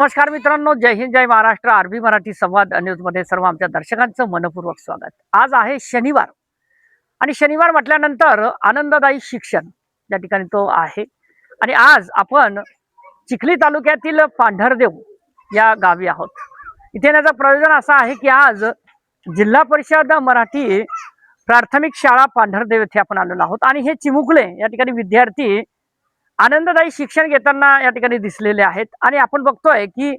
नमस्कार मित्रांनो, जय हिंद, जय महाराष्ट्र. आरबी मराठी संवाद न्यूजमध्ये सर्व आमच्या दर्शकांचं मनपूर्वक स्वागत. आज आहे शनिवार आणि शनिवार म्हटल्यानंतर आनंददायी शिक्षण या ठिकाणी तो आहे. आणि आज आपण चिखली तालुक्यातील पांढरदेव या गावी आहोत. इथे येण्याचं प्रयोजन असं आहे की आज जिल्हा परिषद मराठी प्राथमिक शाळा पांढरदेव येथे आपण आलेलो आहोत आणि हे चिमुकले या ठिकाणी विद्यार्थी आनंददायी शिक्षण घेताना या ठिकाणी दिसलेले आहेत. आणि आपण बघतोय की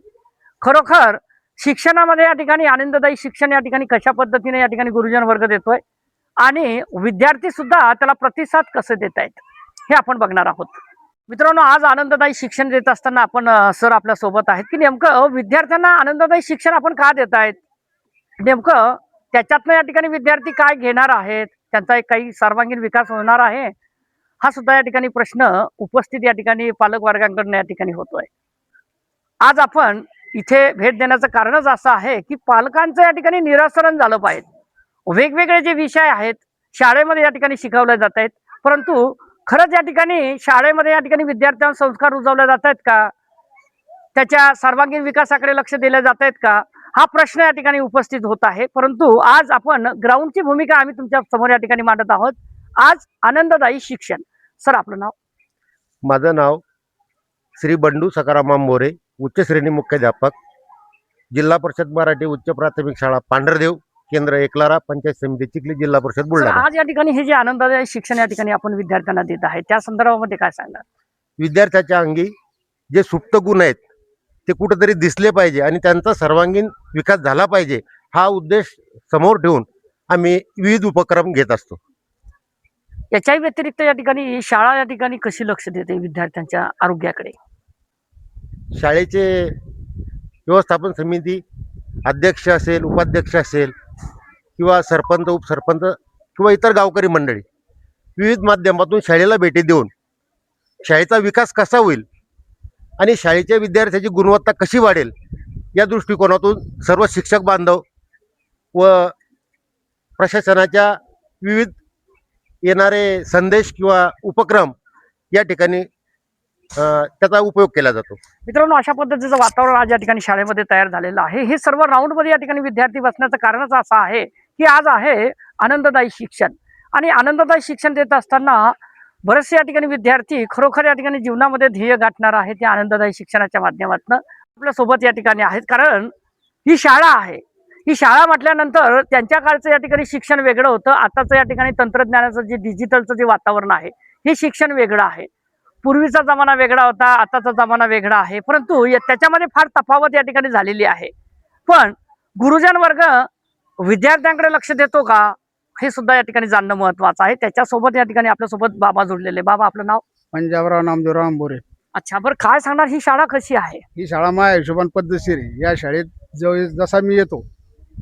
खरोखर शिक्षणामध्ये या ठिकाणी आनंददायी शिक्षण या ठिकाणी कशा पद्धतीने या ठिकाणी गुरुजन वर्ग देतोय आणि विद्यार्थी सुद्धा त्याला प्रतिसाद कसे देत आहेत हे आपण बघणार आहोत. मित्रांनो, आज आनंददायी शिक्षण देत असताना आपण सर आपल्या सोबत आहेत की नेमकं विद्यार्थ्यांना आनंददायी शिक्षण आपण का देत आहेत, नेमकं त्याच्यातनं या ठिकाणी विद्यार्थी काय घेणार आहेत, त्यांचा एक काही सर्वांगीण विकास होणार आहे हा सुद्धा या ठिकाणी प्रश्न उपस्थित या ठिकाणी पालक वर्गांकडून या ठिकाणी होतोय. आज आपण इथे भेट देण्याचं कारणच असं आहे की पालकांचं या ठिकाणी निराकरण झालं पाहिजे. वेगवेगळे जे विषय आहेत शाळेमध्ये या ठिकाणी शिकवले जात आहेत, परंतु खरंच या ठिकाणी शाळेमध्ये या ठिकाणी विद्यार्थ्यांना संस्कार रुजवले जात आहेत का, त्याच्या सर्वांगीण विकासाकडे लक्ष दिले जात आहेत का, हा प्रश्न या ठिकाणी उपस्थित होत आहे. परंतु आज आपण ग्राउंडची भूमिका आम्ही तुमच्या समोर या ठिकाणी मांडत आहोत. आज आनंददायी शिक्षण. सर आपलं नाव? माझं नाव श्री बंडू सकाराम मोरे, उच्च श्रेणी मुख्याध्यापक, जिल्हा परिषद मराठी उच्च प्राथमिक शाळा पांढरदेव, केंद्र एकलारा, पंचायत समिती चिखली, जिल्हा परिषद सर, बुलढाणा. आज या ठिकाणी हे जे आनंददायी शिक्षण या ठिकाणी आपण विद्यार्थ्यांना देत आहे त्या संदर्भामध्ये काय सांगणार? विद्यार्थ्याच्या अंगी जे सुप्त गुण आहेत ते कुठेतरी दिसले पाहिजे आणि त्यांचा सर्वांगीण विकास झाला पाहिजे, हा उद्देश समोर ठेवून आम्ही विविध उपक्रम घेत असतो. याच्याही व्यतिरिक्त या ठिकाणी शाळा या ठिकाणी कशी लक्ष देते विद्यार्थ्यांच्या आरोग्याकडे? शाळेचे व्यवस्थापन समिती अध्यक्ष असेल, उपाध्यक्ष असेल किंवा सरपंच, उपसरपंच किंवा इतर गावकरी मंडळी विविध माध्यमातून शाळेला भेटी देऊन शाळेचा विकास कसा होईल आणि शाळेच्या विद्यार्थ्याची गुणवत्ता कशी वाढेल या दृष्टिकोनातून सर्व शिक्षक बांधव व प्रशासनाच्या विविध येणारे संदेश किंवा उपक्रम या ठिकाणी त्याचा उपयोग केला जातो. मित्रांनो, अशा पद्धतीचं वातावरण आज या ठिकाणी शाळेमध्ये तयार झालेलं आहे. हे सर्व राऊंडमध्ये या ठिकाणी विद्यार्थी बसण्याचं कारणच असं आहे की आज आहे आनंददायी शिक्षण. आणि आनंददायी शिक्षण देत असताना बरेचसे या ठिकाणी विद्यार्थी खरोखर या ठिकाणी जीवनामध्ये ध्येय गाठणार आहे त्या आनंददायी शिक्षणाच्या माध्यमातून आपल्या सोबत या ठिकाणी आहेत. कारण ही शाळा आहे. ही शाळा म्हटल्यानंतर त्यांच्या काळचं या ठिकाणी शिक्षण वेगळं होतं. आताचं या ठिकाणी तंत्रज्ञानाचं जे डिजिटलचं जे वातावरण आहे हे शिक्षण वेगळं आहे. पूर्वीचा जमाना वेगळा होता, आताचा जमाना वेगळा आहे. परंतु त्याच्यामध्ये फार तफावत या ठिकाणी झालेली आहे. पण गुरुजन वर्ग विद्यार्थ्यांकडे लक्ष देतो का हे सुद्धा या ठिकाणी जाणणं महत्वाचं आहे. त्याच्यासोबत या ठिकाणी आपल्यासोबत बाबा जोडलेले. बाबा आपलं नाव? पंजाबराव नामदेवराव आंबोरे. अच्छा, बरं काय सांगणार, ही शाळा कशी आहे? ही शाळा माझ्या हिशोबाने पद्धतशीर आहे. या शाळेत जसा मी येतो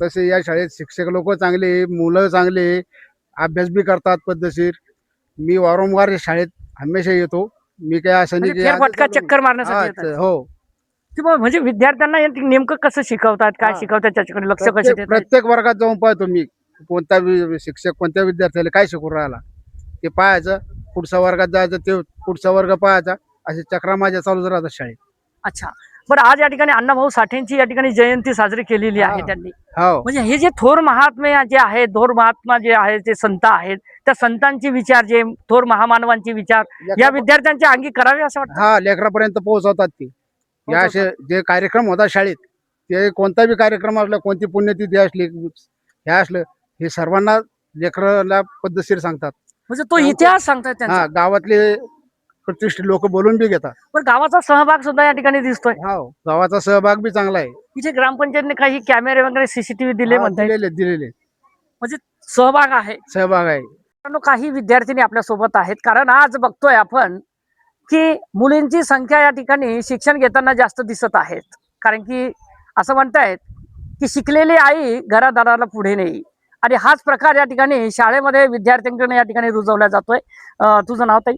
तसे या शाळेत शिक्षक लोक चांगले, मुलं चांगले, अभ्यास बी करतात पद्धतशीर. मी वारंवार या शाळेत हमेशा येतो. मी काय असं नाही म्हणजे फेरफटका चक्कर मारण्यासाठी येतात? हो. किंवा म्हणजे विद्यार्थ्यांना नेमकं कसं शिकवतात, काय शिकवतात त्याच्याकडे लक्ष कसे देतात? प्रत्येक वर्गात जाऊन पाहतो मी कोणता शिक्षक कोणत्या विद्यार्थ्याला काय शिकवून राहिला ते पाहायचं. पुढच्या वर्गात जायचं, ते पुढचा वर्ग पाहायचा. असे चक्रा माझ्या चालूच राहतात शाळेत. अच्छा, बरं आज या ठिकाणी अण्णाभाऊ साठेंची या ठिकाणी जयंती साजरी केलेली आहे त्यांनी. हो. म्हणजे हे जे थोर महात्मे जे आहेत, थोर महात्मा जे आहेत, ते संत आहेत, त्या संतांचे विचार, जे थोर महामानवांचे विचार या विद्यार्थ्यांच्या अंगी करावे असं वाटतं. हा, लेकरापर्यंत पोहोचवतात ते. या असे जे कार्यक्रम होतात शाळेत, ते कोणता बी कार्यक्रम असला, कोणती पुण्यतिथी असली, हे असलं, हे सर्वांना लेकराला पद्धतशीर सांगतात. म्हणजे तो इतिहास सांगतात त्यांचा. हा, गावातले प्रतिष्ठित लोक बोलून बी घेतात. पण गावाचा सहभाग सुद्धा या ठिकाणी दिसतोय. हो, गावाचा सहभाग बी चांगला आहे. इथे ग्रामपंचायतने काही कॅमेरे वगैरे सीसीटीव्ही दिले म्हणतात, दिलेले म्हणजे सहभाग आहे. सहभाग आहे. मित्रांनो, काही विद्यार्थिनी आपल्या सोबत आहेत. कारण आज बघतोय आपण की मुलींची संख्या या ठिकाणी शिक्षण घेताना जास्त दिसत आहेत. कारण की असं म्हणतायत की शिकलेली आई घरादाराला पुढे नाही. आणि हाच प्रकार या ठिकाणी शाळेमध्ये विद्यार्थ्यांकडे या ठिकाणी रुजवला जातोय. तुझं नाव ताई?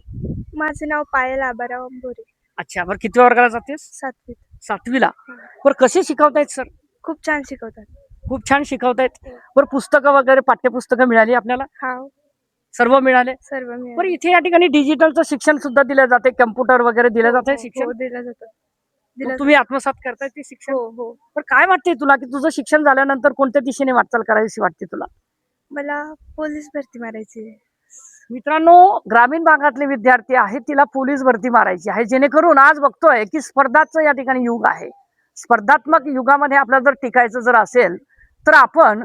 माझं नाव पायल आबाराव अंबोरे. अच्छा, बरं किती वर्गाला जातेस? 7वीत. 7वीला. बरं कसे शिकवतायत सर? खूप छान शिकवतात. खूप छान शिकवतायत. बरं पुस्तकं वगैरे पाठ्यपुस्तकं मिळाली आपल्याला? हा, सर्व मिळाले. सर्व मिळालं. बरं इथे या ठिकाणी डिजिटलचं शिक्षण सुद्धा दिलं जाते, कम्प्युटर वगैरे दिलं जाते शिक्षण? हो, दिलं जातं. दिलं तुम्ही आत्मसात करताय ते शिक्षण. हो हो पण काय वाटते तुला की तुझं शिक्षण झाल्यानंतर कोणत्या दिशेने वाटचाल करावीशी वाटते तुला? मला पोलीस भरती मारायची आहे. मित्रांनो, ग्रामीण भागातले विद्यार्थी आहेत, तिला पोलीस भरती मारायची आहे, जेणेकरून आज बघतोय की स्पर्धाचं या ठिकाणी युग आहे. स्पर्धात्मक युगामध्ये आपल्याला जर टिकायचं जर असेल तर आपण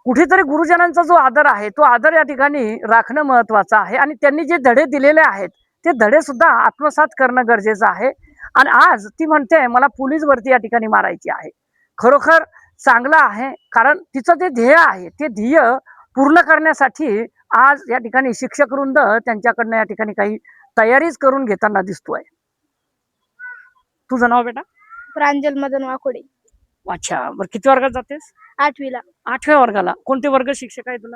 कुठेतरी गुरुजनांचा जो आदर आहे तो आदर या ठिकाणी राखणं महत्वाचं आहे. आणि त्यांनी जे धडे दिलेले आहेत ते धडे सुद्धा आत्मसात करणं गरजेचं आहे. आणि आज ती म्हणते मला पोलीस भरती या ठिकाणी मारायची आहे. खरोखर चांगलं आहे, कारण तिचं जे ध्येय आहे ते ध्येय पूर्ण करण्यासाठी आज या ठिकाणी शिक्षक वृंद त्यांच्याकडनं या ठिकाणी काही तयारीच करून घेताना दिसतोय. तुझं नाव बेटा? प्रांजल मदन वाकोडे, अच्छा, बरं किती वर्गात जातेस? 8वीला. 8व्या वर्गाला. कोणते वर्ग शिक्षक आहे तुला?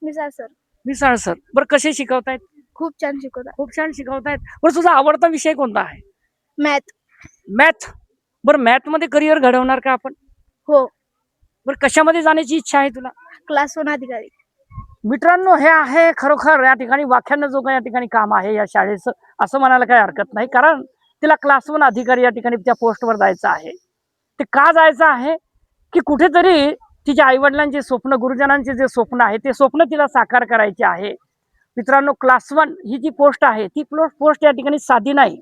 Misal sir Misal sir. बरं कसे शिकवतायत? खूप छान शिकवतात. खूप छान शिकवतायत. बरं तुझा आवडता विषय कोणता आहे? मॅथ. मॅथ. बरं मॅथ मध्ये करिअर घडवणार का आपण? हो. बरं कशामध्ये जाण्याची इच्छा आहे तुला? क्लास 1 अधिकारी. मित्रांनो, हे आहे खरोखर या ठिकाणी व्याख्यान जो काही या ठिकाणी काम आहे या शाळेचं, असं म्हणायला काही हरकत नाही. कारण तिला क्लास 1 अधिकारी या ठिकाणी त्या पोस्टवर जायचं आहे. ते का जायचं आहे की कुठेतरी तिच्या आईवडिलांचे स्वप्न, गुरुजनांचे जे स्वप्न आहे ते स्वप्न तिला साकार करायचे आहे. मित्रांनो, क्लास 1 ही जी पोस्ट आहे ती पोस्ट या ठिकाणी साधी नाही.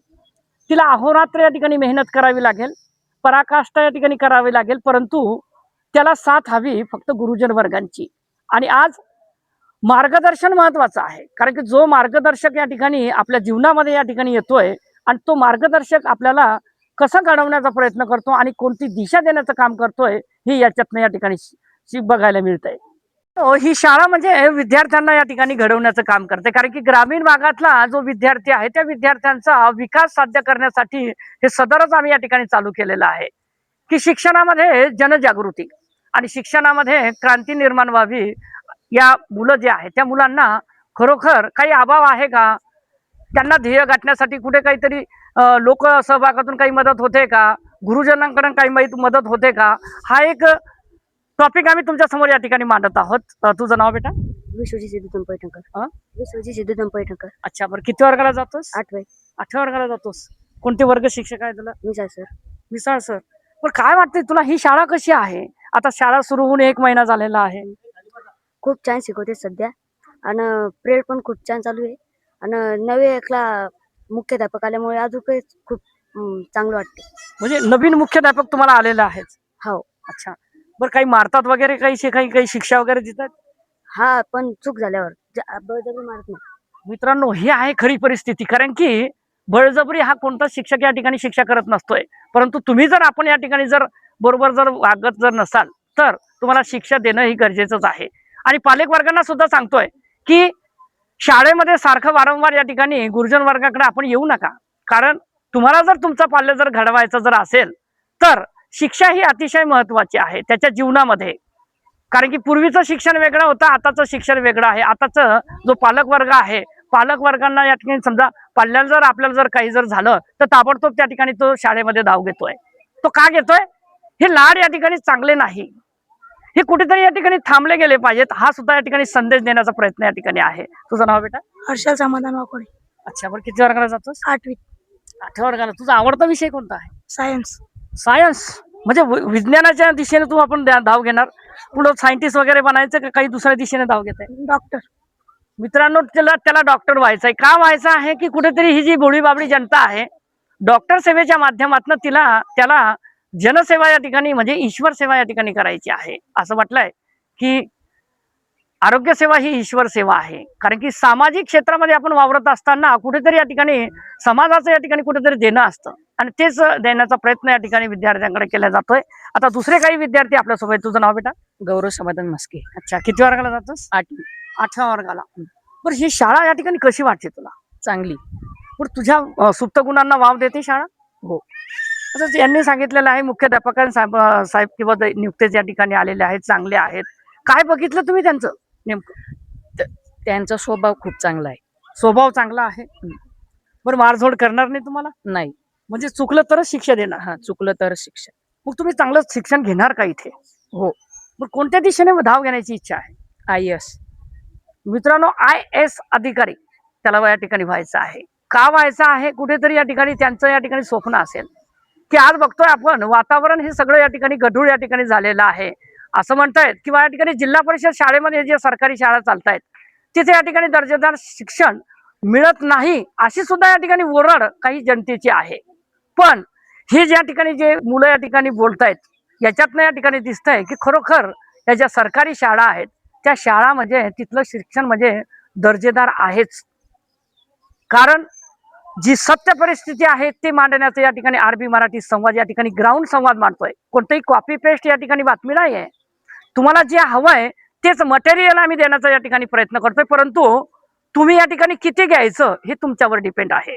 तिला अहोरात्र या ठिकाणी मेहनत करावी लागेल, पराकाष्ठा या ठिकाणी करावी लागेल, परंतु त्याला साथ हवी फक्त गुरुजन वर्गांची. आणि आज मार्गदर्शन महत्वाचं आहे, कारण की जो मार्गदर्शक या ठिकाणी आपल्या जीवनामध्ये या ठिकाणी येतोय आणि तो मार्गदर्शक आपल्याला कसं घडवण्याचा प्रयत्न करतो आणि कोणती दिशा देण्याचं काम करतोय हे याच्यातनं या ठिकाणी बघायला मिळतंय. ही शाळा म्हणजे विद्यार्थ्यांना या ठिकाणी घडवण्याचं काम करते, कारण की ग्रामीण भागातला जो विद्यार्थी आहे त्या विद्यार्थ्यांचा विकास साध्य करण्यासाठी हे सदरच आम्ही या ठिकाणी चालू केलेलं आहे की शिक्षणामध्ये जनजागृती आणि शिक्षणामध्ये क्रांती निर्माण व्हावी. या मुलं जे आहे त्या मुलांना खरोखर काही अभाव आहे का? त्यांना ध्येय गाठण्यासाठी कुठे काहीतरी लोक सहभागातून काही मदत होते का? गुरुजनांकडून काही मदत होते का? हा एक टॉपिक आम्ही तुमच्या समोर या ठिकाणी मांडत आहोत. तुझं नाव बेटा? विश्वजी सिद्धूतम पैठणकर. विश्वजी सिद्धूतम पैठणकर. अच्छा, बरं किती वर्गाला जातोस? 8वी. 8व्या वर्गाला जातोस. कोणते वर्ग शिक्षक आहे तुला? मिसाळ सर. मिसाळ सर. पण काय वाटतंय तुला ही शाळा कशी आहे? आता शाळा सुरू होऊन 1 महिना झालेला आहे. खूप छान शिकवते सध्या आणि प्रेड पण खूप छान चालू आहे आणि नवे मुख्याध्यापक आल्यामुळे अजून खूप चांगलं वाटते. म्हणजे नवीन मुख्याध्यापक तुम्हाला आलेला आहे? हो. अच्छा, बरं काही मारतात वगैरे काही शिक्षा वगैरे देतात? हा, पण चूक झाल्यावर बळजबरी मारत नाही. मित्रांनो, ही आहे खरी परिस्थिती, कारण की बळजबरी हा कोणताच शिक्षक या ठिकाणी शिक्षा करत नसतोय, परंतु तुम्ही जर आपण या ठिकाणी जर बरोबर जर वागत जर नसाल तर तुम्हाला शिक्षा देणं ही गरजेचंच आहे. आणि पालक वर्गांना सुद्धा सांगतोय की शाळेमध्ये सारखं वारंवार या ठिकाणी गुरुजन वर्गाकडे आपण येऊ नका, कारण तुम्हाला जर तुमचा पाल्य जर घडवायचं जर असेल तर शिक्षा ही अतिशय महत्वाची आहे त्याच्या जीवनामध्ये. कारण की पूर्वीचं शिक्षण वेगळं होतं, आताचं शिक्षण वेगळं आहे. आताचं जो पालक वर्ग आहे, पालक वर्गांना या ठिकाणी समजा पाल्याला जर आपल्याला जर काही जर झालं तर ताबडतोब त्या ठिकाणी तो शाळेमध्ये धाव घेतोय. तो का घेतोय? हे लाड या ठिकाणी चांगले नाही, हे कुठेतरी या ठिकाणी थांबले गेले पाहिजेत. हा सुद्धा या ठिकाणी संदेश देण्याचा प्रयत्न या ठिकाणी आहे. तुझं नाव बेटा? हर्षल समाधान वाकोडे, अच्छा, बरं किती वर्गाला जातोस? 8वी. 8व्या वर्गाला. तुझा आवडता विषय कोणता आहे? सायन्स. सायन्स. म्हणजे विज्ञानाच्या दिशेने तू आपण धाव घेणार, पुढे सायंटिस्ट वगैरे बनायचं का काही दुसऱ्या दिशेने धाव घेत आहे? डॉक्टर. मित्रांनो, त्याला डॉक्टर व्हायचंय. का व्हायचं आहे की कुठेतरी ही जी भोळी बाबडी जनता आहे, डॉक्टर सेवेच्या माध्यमातून त्याला जनसेवा या ठिकाणी म्हणजे ईश्वर सेवा या ठिकाणी करायची आहे. असं म्हटलंय की आरोग्य सेवा ही ईश्वर सेवा आहे, कारण की सामाजिक क्षेत्रामध्ये आपण वावरत असताना कुठेतरी या ठिकाणी समाजाचं या ठिकाणी कुठेतरी देणं असतं आणि तेच देण्याचा प्रयत्न या ठिकाणी विद्यार्थ्यांकडे केला जातोय. आता दुसरे काही विद्यार्थी आपल्यासोबत. तुझं नाव बेटा? गौरव समाधान मस्के. अच्छा, किती वर्गाला जातोस? 8वी. 8व्या वर्गाला. बरं, ही शाळा या ठिकाणी कशी वाटते तुला? चांगली. बरं, तुझ्या सुप्त गुणांना वाव देते शाळा? हो. असं यांनी सांगितलेलं आहे, मुख्याध्यापकांसाहेब किंवा नियुक्तेच या ठिकाणी आलेले आहेत, चांगले आहेत. काय बघितलं तुम्ही त्यांचं नेमकं? त्यांचा स्वभाव खूप चांगला आहे. स्वभाव चांगला आहे. बरं, मारझोड करणार नाही तुम्हाला? नाही. म्हणजे चुकलं तरच शिक्षा देणार? हा, चुकलं तर शिक्षण. मग तुम्ही चांगलं शिक्षण घेणार का इथे? हो. मग कोणत्या दिशेने धाव घेण्याची इच्छा आहे? IAS. मित्रांनो, IAS अधिकारी त्याला या ठिकाणी व्हायचं आहे. का व्हायचं आहे? कुठेतरी या ठिकाणी त्यांचं या ठिकाणी स्वप्न असेल की आज बघतोय आपण वातावरण हे सगळं या ठिकाणी गढूळ या ठिकाणी झालेलं आहे असं म्हणतायत, किंवा या ठिकाणी जिल्हा परिषद शाळेमध्ये जे सरकारी शाळा चालतायत तिथे या ठिकाणी दर्जेदार शिक्षण मिळत नाही अशी सुद्धा या ठिकाणी ओरड काही जनतेची आहे. पण हे ज्या ठिकाणी जे मुलं या ठिकाणी बोलतायत याच्यातनं या ठिकाणी दिसतंय की खरोखर या ज्या सरकारी शाळा आहेत त्या शाळामध्ये तिथलं शिक्षण म्हणजे दर्जेदार आहेच. कारण जी सत्य परिस्थिती आहे ते मांडण्याचं या ठिकाणी आरबी मराठी संवाद या ठिकाणी ग्राउंड संवाद मांडतोय. कोणतंही कॉपी पेस्ट या ठिकाणी बातमी नाही आहे. तुम्हाला जे हवंय तेच मटेरियल आम्ही देण्याचा या ठिकाणी प्रयत्न करतोय, परंतु तुम्ही या ठिकाणी किती घ्यायचं हे तुमच्यावर डिपेंड आहे.